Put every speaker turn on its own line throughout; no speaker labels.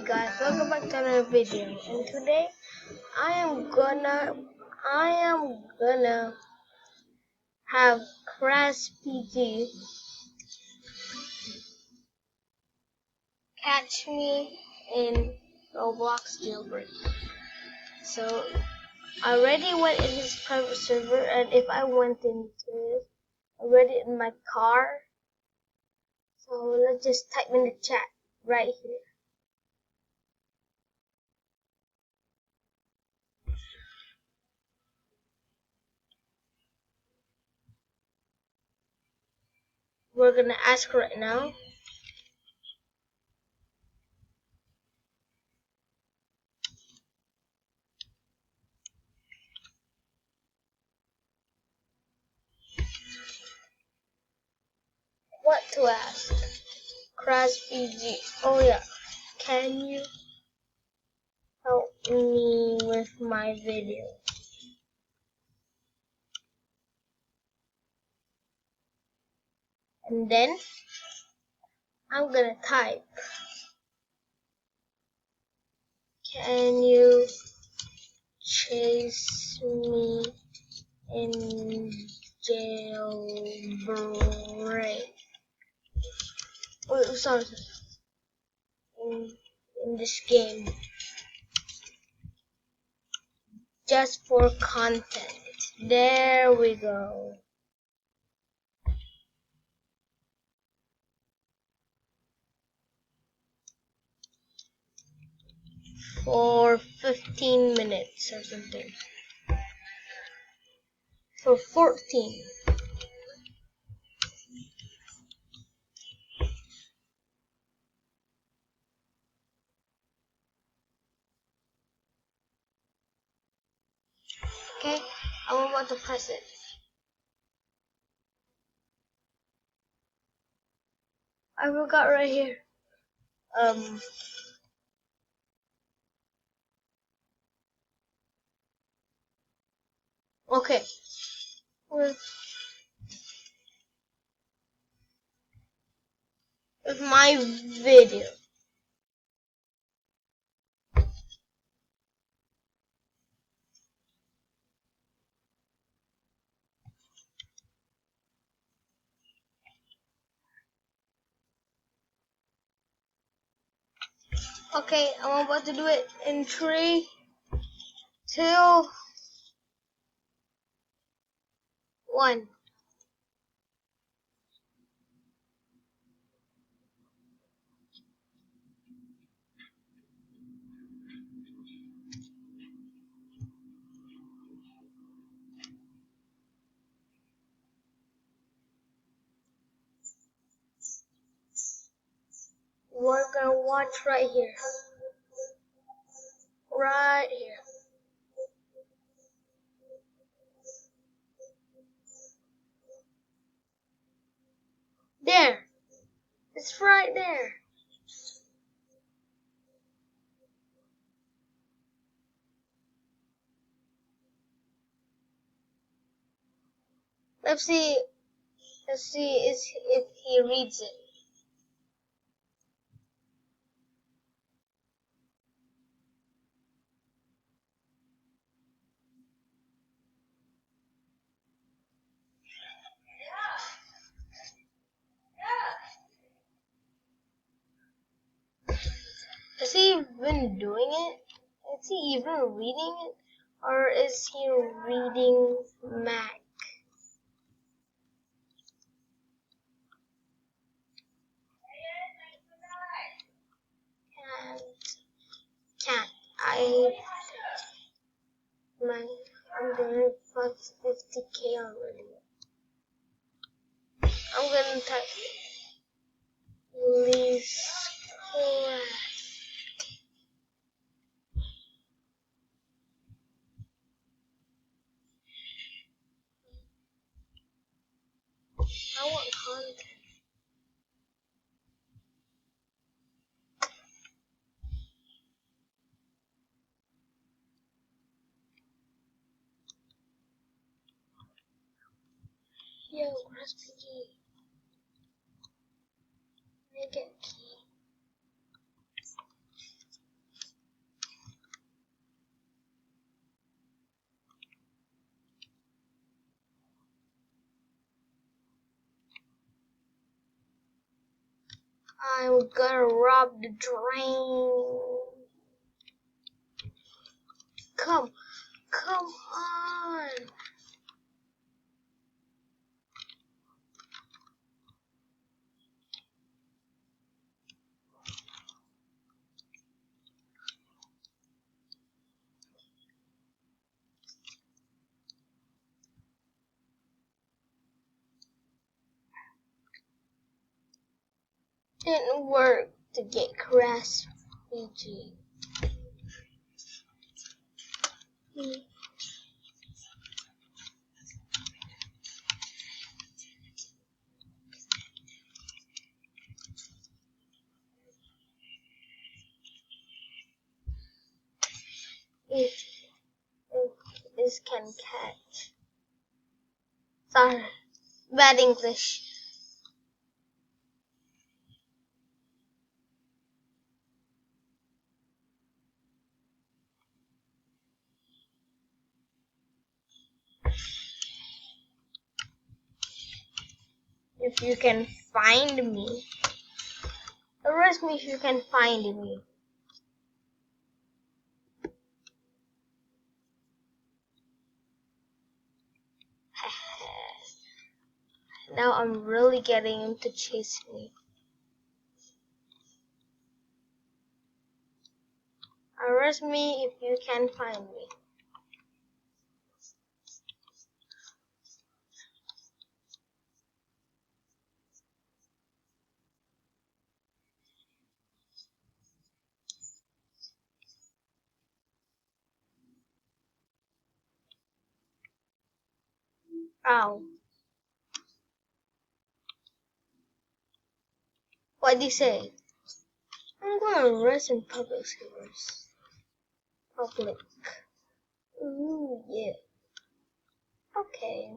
guys, welcome back to another video. And today I am gonna have Craspg catch me in Roblox jailbreak. So I already went in his private server, and if I went into it already in my car, so let's just type in the chat right here. We're gonna ask right now. What to ask? Craspg. Oh yeah. Can you help me with my video? And then I'm gonna type, can you chase me in jailbreak? Oh, sorry. In this game. Just for content. There we go. For 15 minutes or something. For 14. Okay, I'm about to press it. I forgot right here. Okay. With my video. Okay, I'm about to do it in 3, 2, 1. We're gonna watch right here. Right here. There. It's right there. Let's see if he reads it. Is he even doing it? Is he even reading it? Or is he reading Mac? Can't. I'm gonna put 50K already. I'm gonna type please crash. I want content. Yo, Craspg. Make it key. I'm gonna rob the drain. Come on. Didn't work to get Craspg. If this can catch. Sorry, bad English. If you can find me. Arrest me if you can find me. Now I'm really getting him to chase me. Arrest me if you can find me. Ow. What'd you say? I'm gonna arrest in public servers. Public. Ooh, yeah. Okay.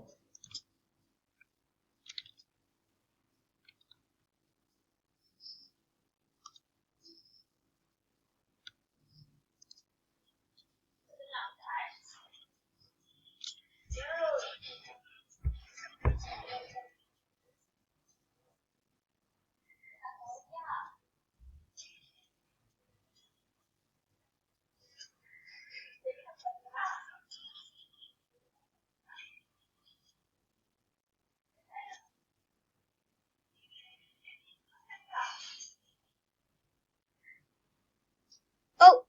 Oh!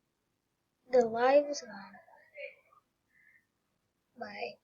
The live is gone. Bye.